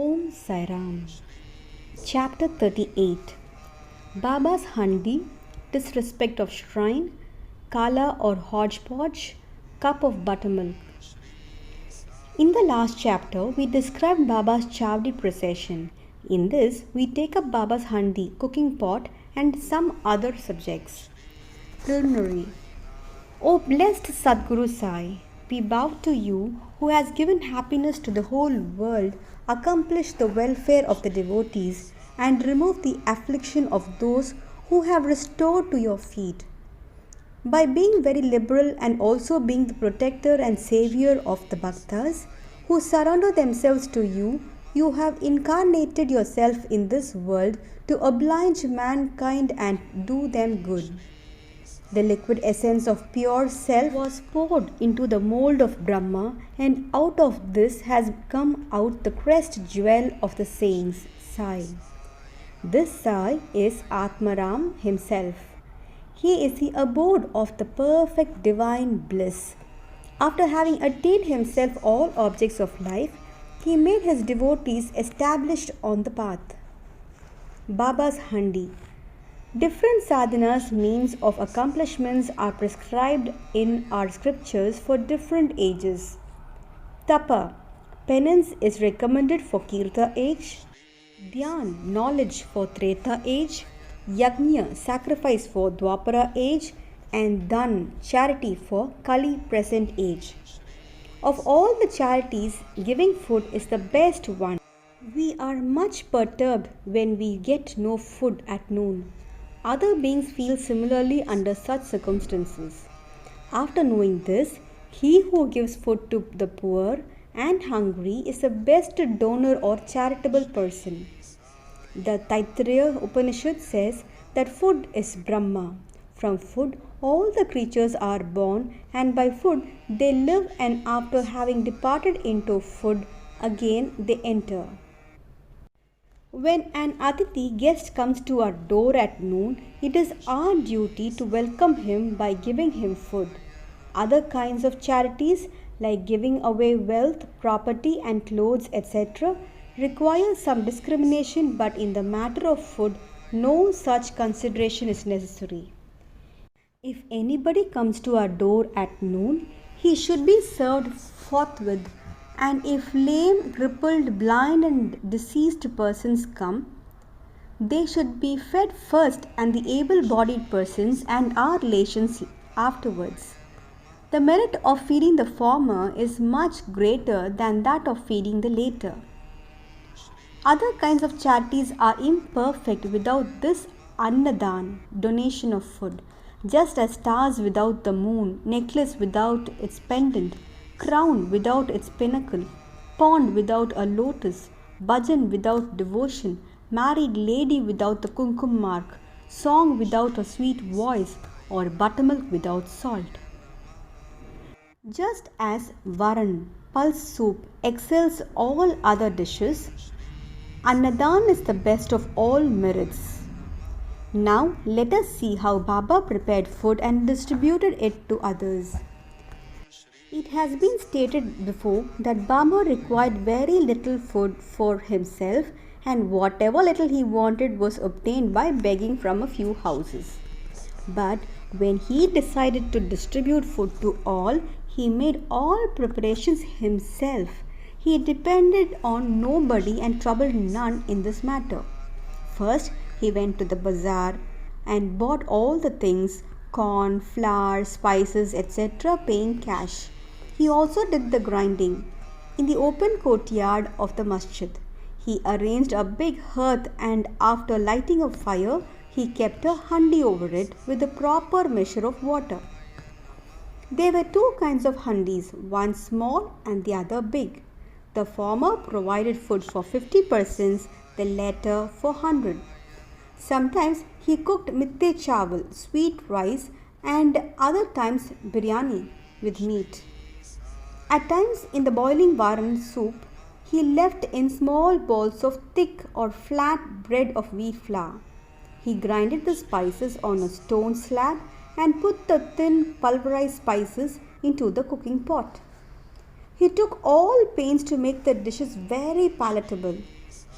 Om Sai Ram. Chapter 38. Baba's Handi, Disrespect of Shrine, Kala or Hodgepodge, Cup of Buttermilk. In the last chapter, we described Baba's Chavdi procession. In this, we take up Baba's Handi, cooking pot, and some other subjects. Preliminary. O blessed Sadguru Sai, we bow to you who has given happiness to the whole world, accomplished the welfare of the devotees, and removed the affliction of those who have restored to your feet. By being very liberal and also being the protector and savior of the bhaktas who surrender themselves to you, you have incarnated yourself in this world to oblige mankind and do them good. The liquid essence of pure self was poured into the mold of Brahma, and out of this has come out the crest jewel of the saints, Sai. This Sai is Atmaram himself. He is the abode of the perfect divine bliss. After having attained himself all objects of life, he made his devotees established on the path. Baba's Handi. Different sadhanas, means of accomplishments, are prescribed in our scriptures for different ages. Tapa, penance, is recommended for Kirta age. Dhyan, knowledge, for Treta age. Yajna, sacrifice, for Dwapara age. And Dan, charity, for Kali present age. Of all the charities, giving food is the best one. We are much perturbed when we get no food at noon. Other beings feel similarly under such circumstances. After knowing this, he who gives food to the poor and hungry is the best donor or charitable person. The Taittiriya Upanishad says that food is Brahma. From food, all the creatures are born, and by food they live, and after having departed into food, again they enter. When an Atiti guest comes to our door at noon, it is our duty to welcome him by giving him food. Other kinds of charities, like giving away wealth, property and clothes, etc., require some discrimination, but in the matter of food, no such consideration is necessary. If anybody comes to our door at noon, he should be served forthwith. And if lame, crippled, blind and deceased persons come, they should be fed first, and the able-bodied persons and our relations afterwards. The merit of feeding the former is much greater than that of feeding the later. Other kinds of charities are imperfect without this annadan, donation of food, just as stars without the moon, necklace without its pendant, crown without its pinnacle, pond without a lotus, bhajan without devotion, married lady without the kumkum mark, song without a sweet voice, or buttermilk without salt. Just as varan, pulse soup, excels all other dishes, annadan is the best of all merits. Now let us see how Baba prepared food and distributed it to others. It has been stated before that Baba required very little food for himself, and whatever little he wanted was obtained by begging from a few houses. But when he decided to distribute food to all, he made all preparations himself. He depended on nobody and troubled none in this matter. First, he went to the bazaar and bought all the things, corn, flour, spices, etc., paying cash. He also did the grinding. In the open courtyard of the masjid, he arranged a big hearth, and after lighting a fire, he kept a handi over it with the proper measure of water. There were two kinds of handis, one small and the other big. The former provided food for 50 persons, the latter for 100. Sometimes he cooked mitte chawal, sweet rice, and other times biryani with meat. At times in the boiling varan soup, he left in small balls of thick or flat bread of wheat flour. He grinded the spices on a stone slab and put the thin pulverized spices into the cooking pot. He took all pains to make the dishes very palatable.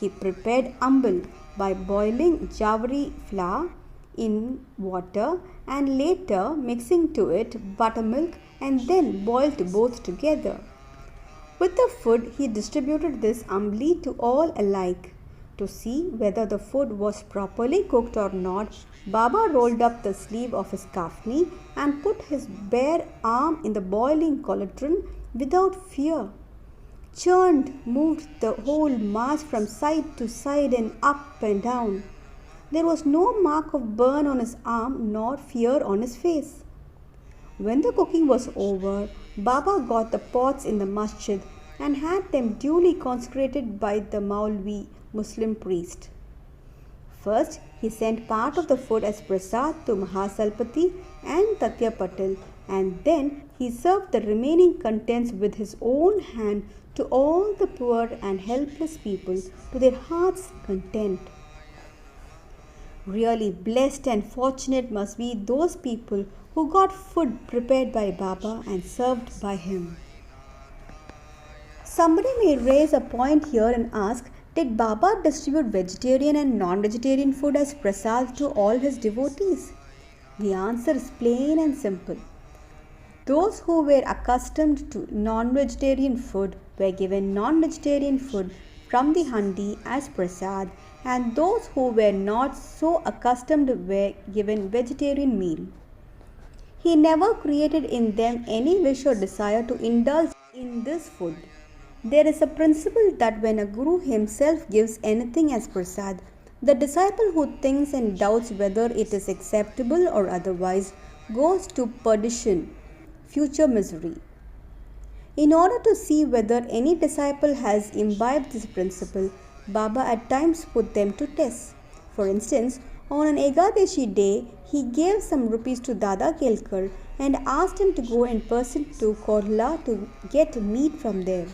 He prepared ambal by boiling jawari flour in water and later mixing to it buttermilk and then boiled both together. With the food, he distributed this ambli to all alike. To see whether the food was properly cooked or not, Baba rolled up the sleeve of his kafni and put his bare arm in the boiling cauldron without fear. Churned, moved the whole mass from side to side and up and down. There was no mark of burn on his arm nor fear on his face. When the cooking was over, Baba got the pots in the masjid and had them duly consecrated by the Maulvi Muslim priest. First, he sent part of the food as prasad to Mahasalpati and Tatya Patil, and then he served the remaining contents with his own hand to all the poor and helpless people to their heart's content. Really blessed and fortunate must be those people who got food prepared by Baba and served by him. Somebody may raise a point here and ask, did Baba distribute vegetarian and non-vegetarian food as prasad to all his devotees? The answer is plain and simple. Those who were accustomed to non-vegetarian food were given non-vegetarian food from the handi as prasad, and those who were not so accustomed were given vegetarian meal. He never created in them any wish or desire to indulge in this food. There is a principle that when a guru himself gives anything as prasad, the disciple who thinks and doubts whether it is acceptable or otherwise goes to perdition, future misery. In order to see whether any disciple has imbibed this principle, Baba at times put them to test. For instance, on an Ekadashi day, he gave some rupees to Dada Kelkar and asked him to go in person to Korla to get meat from there.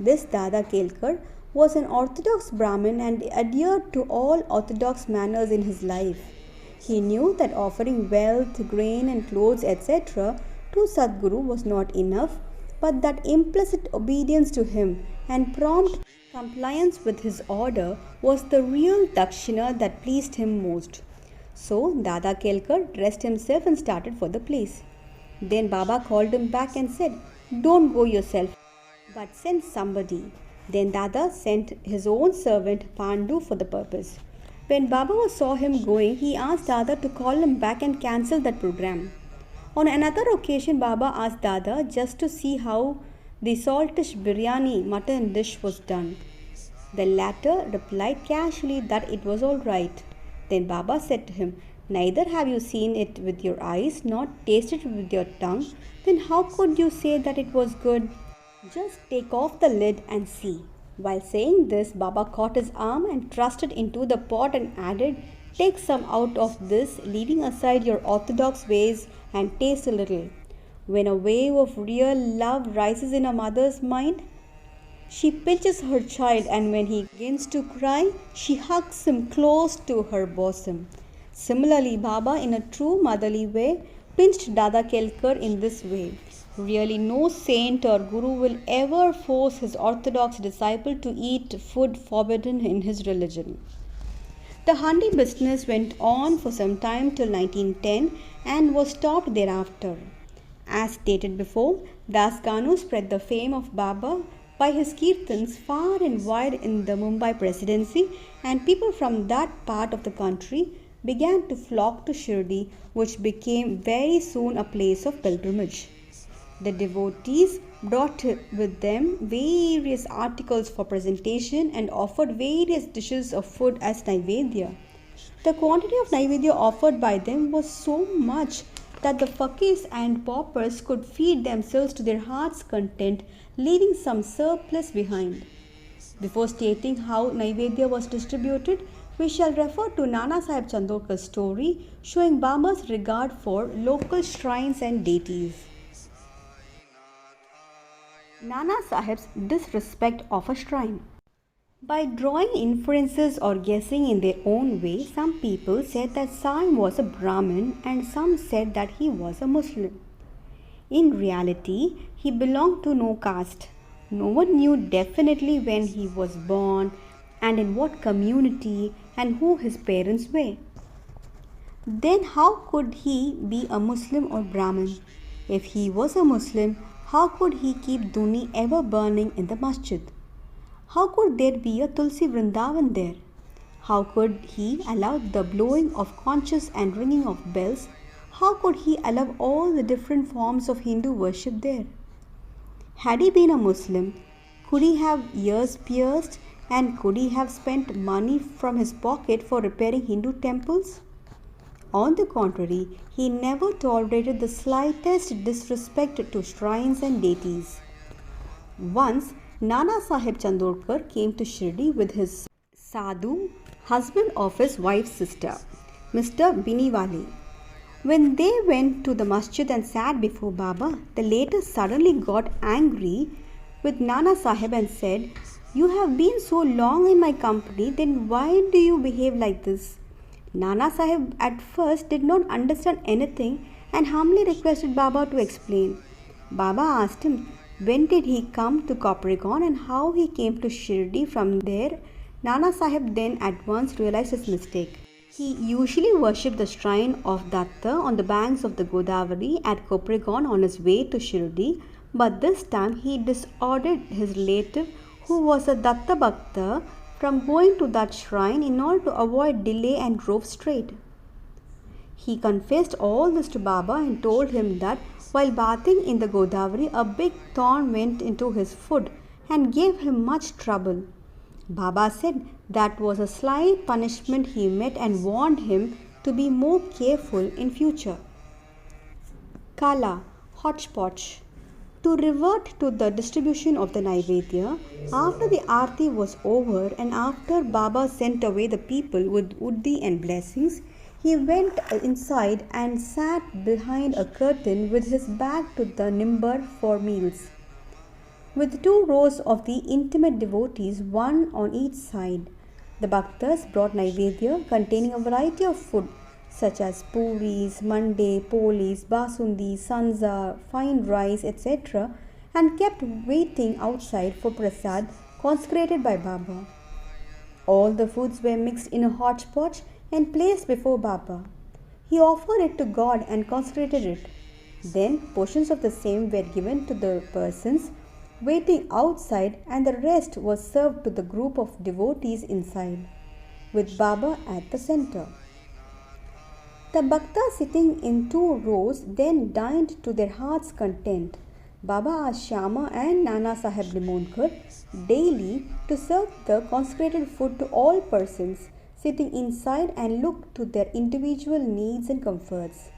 This Dada Kelkar was an orthodox Brahmin and adhered to all orthodox manners in his life. He knew that offering wealth, grain and clothes etc. to Sadguru was not enough, but that implicit obedience to him and prompt compliance with his order was the real dakshina that pleased him most. So Dada Kelkar dressed himself and started for the place. Then Baba called him back and said, "Don't go yourself, but send somebody." Then Dada sent his own servant Pandu for the purpose. When Baba saw him going, he asked Dada to call him back and cancel that program. On another occasion, Baba asked Dada just to see how the saltish biryani mutton dish was done. The latter replied casually that it was all right. Then Baba said to him, "Neither have you seen it with your eyes nor tasted it with your tongue, then how could you say that it was good? Just take off the lid and see." While saying this, Baba caught his arm and thrust it into the pot and added, "Take some out of this, leaving aside your orthodox ways, and taste a little." When a wave of real love rises in a mother's mind, she pinches her child, and when he begins to cry, she hugs him close to her bosom. Similarly, Baba, in a true motherly way, pinched Dada Kelkar in this way. Really, no saint or guru will ever force his orthodox disciple to eat food forbidden in his religion. The handi business went on for some time till 1910 and was stopped thereafter. As stated before, Das Ganu spread the fame of Baba by his kirtans far and wide in the Mumbai presidency, and people from that part of the country began to flock to Shri, which became very soon a place of pilgrimage. The devotees brought with them various articles for presentation and offered various dishes of food as naivedya. The quantity of naivedya offered by them was so much that the fakirs and paupers could feed themselves to their heart's content, leaving some surplus behind. Before stating how naivedya was distributed, we shall refer to Nana Sahib Chandorkar's story showing Baba's regard for local shrines and deities. Nana Sahib's disrespect of a shrine. By drawing inferences or guessing in their own way, some people said that Sai was a Brahmin and some said that he was a Muslim. In reality, he belonged to no caste. No one knew definitely when he was born and in what community and who his parents were. Then how could he be a Muslim or Brahmin? If he was a Muslim, how could he keep Duni ever burning in the masjid? How could there be a Tulsi Vrindavan there? How could he allow the blowing of conches and ringing of bells? How could he allow all the different forms of Hindu worship there? Had he been a Muslim, could he have ears pierced and could he have spent money from his pocket for repairing Hindu temples? On the contrary, he never tolerated the slightest disrespect to shrines and deities. Once, Nana Sahib Chandorkar came to Shri with his sadhu, husband of his wife's sister, Mr. Biniwali. When they went to the masjid and sat before Baba, the latter suddenly got angry with Nana Sahib and said, "You have been so long in my company, then why do you behave like this?" Nana Sahib at first did not understand anything and humbly requested Baba to explain. Baba asked him when did he come to Coprigon and how he came to Shirdi from there. Nana Sahib then at once realized his mistake. He usually worshipped the shrine of Datta on the banks of the Godavari at Coprigon on his way to Shirdi, but this time he disordered his relative who was a Datta Bhakta from going to that shrine in order to avoid delay and drove straight. He confessed all this to Baba and told him that while bathing in the Godavari, a big thorn went into his foot and gave him much trouble. Baba said that was a slight punishment he met and warned him to be more careful in future. Kala, hodgepodge. To revert to the distribution of the Naivedya, after the Aarti was over and after Baba sent away the people with Uddi and blessings, he went inside and sat behind a curtain with his back to the nimbar for meals. With 2 rows of the intimate devotees, one on each side, the Bhaktas brought Naivedya containing a variety of food such as puris, mande, polis, basundi, sanza, fine rice, etc. and kept waiting outside for prasad consecrated by Baba. All the foods were mixed in a hodgepodge and placed before Baba. He offered it to God and consecrated it. Then portions of the same were given to the persons waiting outside and the rest was served to the group of devotees inside, with Baba at the center. The Bhaktas sitting in 2 rows then dined to their heart's content. Baba asked Shyama and Nana Sahib Limonkar daily to serve the consecrated food to all persons sitting inside and look to their individual needs and comforts.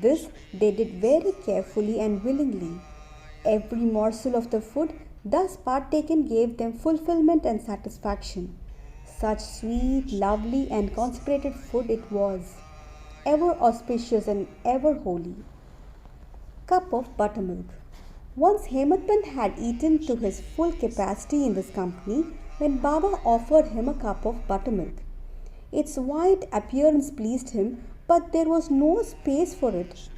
This they did very carefully and willingly. Every morsel of the food thus partaken gave them fulfillment and satisfaction. Such sweet, lovely and consecrated food it was, ever auspicious and ever holy. Cup of buttermilk. Once Hemadpant had eaten to his full capacity in this company when Baba offered him a cup of buttermilk. Its white appearance pleased him, but there was no space for it.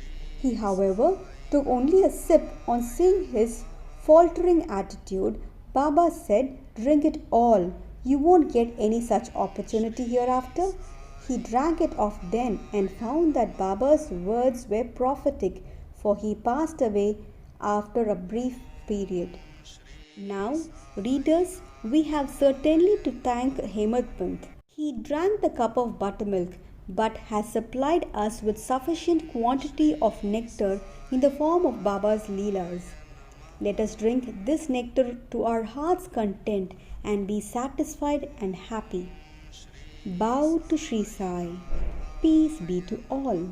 He, however, took only a sip. On seeing his faltering attitude, Baba said, "Drink it all. You won't get any such opportunity hereafter." He drank it off then and found that Baba's words were prophetic, for he passed away after a brief period. Now, readers, we have certainly to thank Hemadpant. He drank the cup of buttermilk, but has supplied us with sufficient quantity of nectar in the form of Baba's Leelas. Let us drink this nectar to our heart's content and be satisfied and happy. Bow to Shri Sai. Peace be to all.